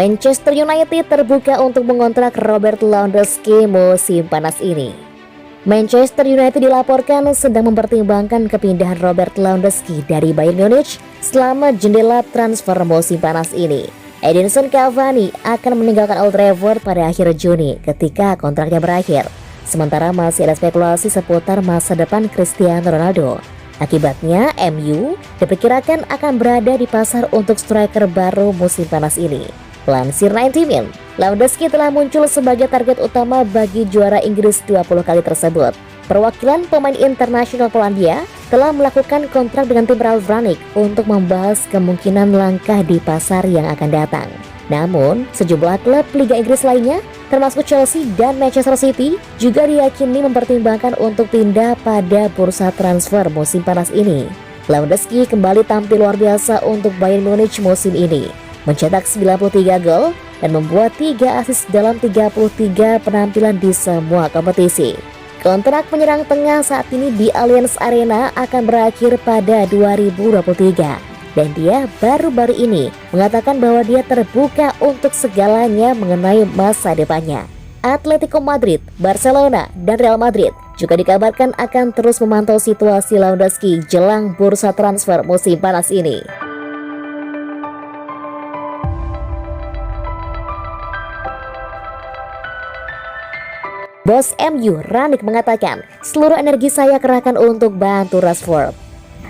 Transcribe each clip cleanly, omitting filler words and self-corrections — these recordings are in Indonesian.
Manchester United terbuka untuk mengontrak Robert Lewandowski musim panas ini. Manchester United dilaporkan sedang mempertimbangkan kepindahan Robert Lewandowski dari Bayern Munich selama jendela transfer musim panas ini. Edinson Cavani akan meninggalkan Old Trafford pada akhir Juni ketika kontraknya berakhir. Sementara masih ada spekulasi seputar masa depan Cristiano Ronaldo. Akibatnya, MU diperkirakan akan berada di pasar untuk striker baru musim panas ini. Lansir 90 Min, Lewandowski telah muncul sebagai target utama bagi juara Inggris 20 kali tersebut. Perwakilan pemain internasional Polandia telah melakukan kontrak dengan tim Ralf Rangnick untuk membahas kemungkinan langkah di pasar yang akan datang. Namun, sejumlah klub Liga Inggris lainnya, termasuk Chelsea dan Manchester City, juga diyakini mempertimbangkan untuk pindah pada bursa transfer musim panas ini. Lewandowski kembali tampil luar biasa untuk Bayern Munich musim ini, mencetak 93 gol dan membuat 3 assist dalam 33 penampilan di semua kompetisi. Kontrak penyerang tengah saat ini di Allianz Arena akan berakhir pada 2023 dan dia baru-baru ini mengatakan bahwa dia terbuka untuk segalanya mengenai masa depannya. Atletico Madrid, Barcelona, dan Real Madrid juga dikabarkan akan terus memantau situasi Lewandowski jelang bursa transfer musim panas ini. Bos MU Rangnick mengatakan, seluruh energi saya kerahkan untuk bantu Rashford.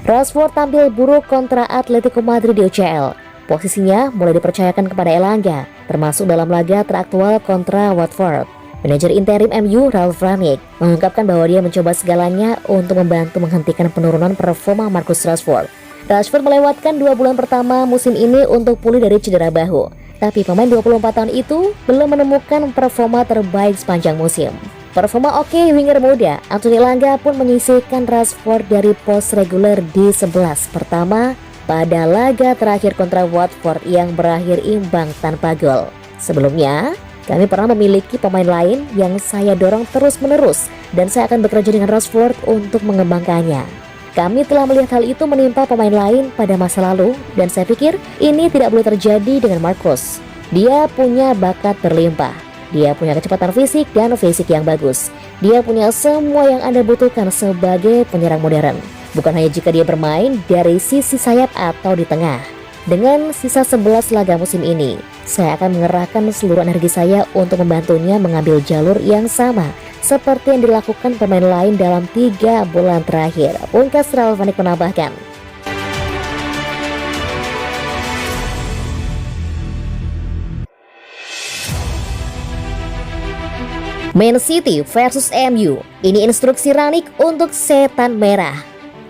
Rashford tampil buruk kontra Atletico Madrid di UCL. Posisinya mulai dipercayakan kepada Elanga, termasuk dalam laga teraktual kontra Watford. Manajer interim MU Ralf Rangnick mengungkapkan bahwa dia mencoba segalanya untuk membantu menghentikan penurunan performa Marcus Rashford. Rashford melewatkan 2 bulan pertama musim ini untuk pulih dari cedera bahu. Tapi pemain 24 tahun itu belum menemukan performa terbaik sepanjang musim. Performa oke winger muda Anthony Elanga pun menyisihkan Rashford dari pos reguler di 11 pertama pada laga terakhir kontra Watford yang berakhir imbang tanpa gol. Sebelumnya, kami pernah memiliki pemain lain yang saya dorong terus-menerus dan saya akan bekerja dengan Rashford untuk mengembangkannya. Kami telah melihat hal itu menimpa pemain lain pada masa lalu dan saya pikir ini tidak boleh terjadi dengan Marcus. Dia punya bakat berlimpah. Dia punya kecepatan fisik dan fisik yang bagus. Dia punya semua yang Anda butuhkan sebagai penyerang modern. Bukan hanya jika dia bermain dari sisi sayap atau di tengah. Dengan sisa 11 laga musim ini, saya akan mengerahkan seluruh energi saya untuk membantunya mengambil jalur yang sama seperti yang dilakukan pemain lain dalam 3 bulan terakhir. Pungkas Ralf Rangnick menambahkan. Man City versus MU. Ini instruksi Rangnick untuk setan merah.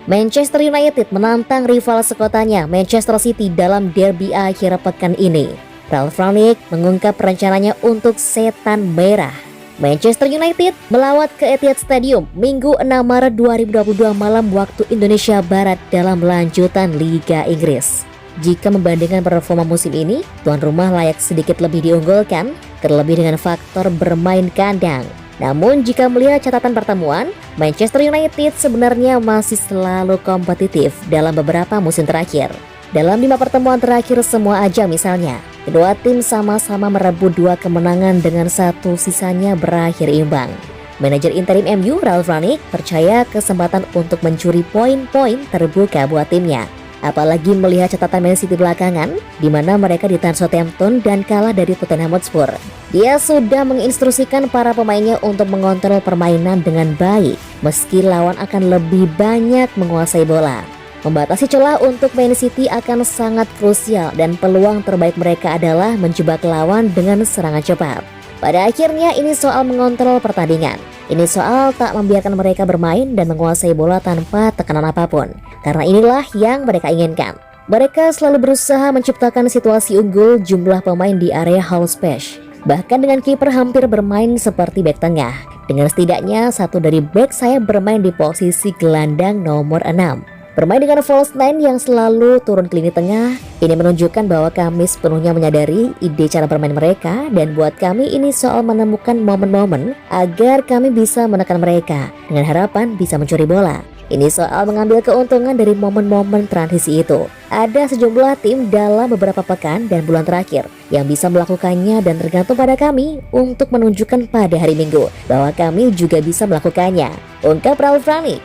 Manchester United menantang rival sekotanya Manchester City dalam derby akhir pekan ini. Ralf Rangnick mengungkap rencananya untuk setan merah. Manchester United melawat ke Etihad Stadium Minggu 6 Maret 2022 malam waktu Indonesia Barat dalam lanjutan Liga Inggris. Jika membandingkan performa musim ini, tuan rumah layak sedikit lebih diunggulkan, terlebih dengan faktor bermain kandang. Namun jika melihat catatan pertemuan, Manchester United sebenarnya masih selalu kompetitif dalam beberapa musim terakhir. Dalam 5 pertemuan terakhir semua ajang misalnya, kedua tim sama-sama merebut 2 kemenangan dengan 1 sisanya berakhir imbang. Manajer interim MU Ralf Rangnick percaya kesempatan untuk mencuri poin-poin terbuka buat timnya. Apalagi melihat catatan Man City belakangan, di mana mereka ditahan Southampton dan kalah dari Tottenham Hotspur. Dia sudah menginstruksikan para pemainnya untuk mengontrol permainan dengan baik, meski lawan akan lebih banyak menguasai bola. Membatasi celah untuk Man City akan sangat krusial dan peluang terbaik mereka adalah menjebak lawan dengan serangan cepat. Pada akhirnya ini soal mengontrol pertandingan. Ini soal tak membiarkan mereka bermain dan menguasai bola tanpa tekanan apapun. Karena inilah yang mereka inginkan. Mereka selalu berusaha menciptakan situasi unggul jumlah pemain di area half space. Bahkan dengan kiper hampir bermain seperti bek tengah. Dengan setidaknya satu dari bek sayap bermain di posisi gelandang nomor 6. Bermain dengan false nine yang selalu turun ke lini tengah, ini menunjukkan bahwa kami sepenuhnya menyadari ide cara bermain mereka dan buat kami ini soal menemukan momen-momen agar kami bisa menekan mereka dengan harapan bisa mencuri bola. Ini soal mengambil keuntungan dari momen-momen transisi itu. Ada sejumlah tim dalam beberapa pekan dan bulan terakhir yang bisa melakukannya dan tergantung pada kami untuk menunjukkan pada hari Minggu bahwa kami juga bisa melakukannya. Ungkap Ralf Rangnick.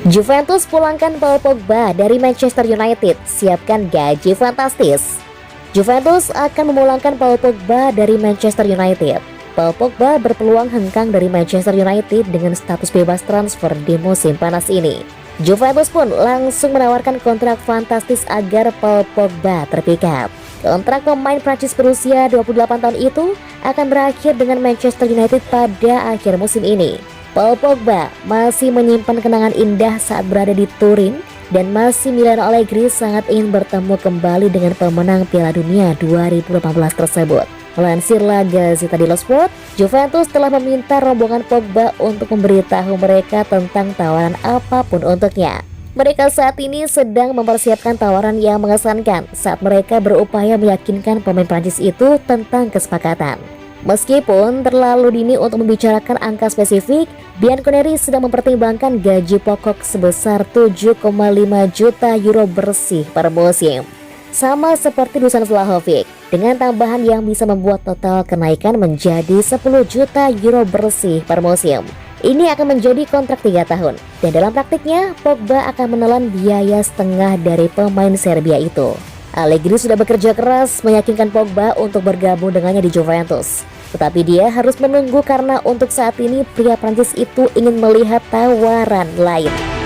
Juventus pulangkan Paul Pogba dari Manchester United, siapkan gaji fantastis. Juventus akan memulangkan Paul Pogba dari Manchester United. Paul Pogba berpeluang hengkang dari Manchester United dengan status bebas transfer di musim panas ini. Juventus pun langsung menawarkan kontrak fantastis agar Paul Pogba terpikat. Kontrak pemain Prancis berusia 28 tahun itu akan berakhir dengan Manchester United pada akhir musim ini. Paul Pogba masih menyimpan kenangan indah saat berada di Turin dan masih Milano Allegri sangat ingin bertemu kembali dengan pemenang Piala Dunia 2018 tersebut. Melansir La Gazzetta dello Sport, Juventus telah meminta rombongan Pogba untuk memberitahu mereka tentang tawaran apapun untuknya. Mereka saat ini sedang mempersiapkan tawaran yang mengesankan saat mereka berupaya meyakinkan pemain Prancis itu tentang kesepakatan. Meskipun terlalu dini untuk membicarakan angka spesifik, Bianconeri sedang mempertimbangkan gaji pokok sebesar 7,5 juta euro bersih per musim. Sama seperti Dusan Vlahovic, dengan tambahan yang bisa membuat total kenaikan menjadi 10 juta euro bersih per musim. Ini akan menjadi kontrak 3 tahun, dan dalam praktiknya Pogba akan menelan biaya setengah dari pemain Serbia itu. Allegri sudah bekerja keras meyakinkan Pogba untuk bergabung dengannya di Juventus. Tetapi dia harus menunggu karena untuk saat ini pria Prancis itu ingin melihat tawaran lain.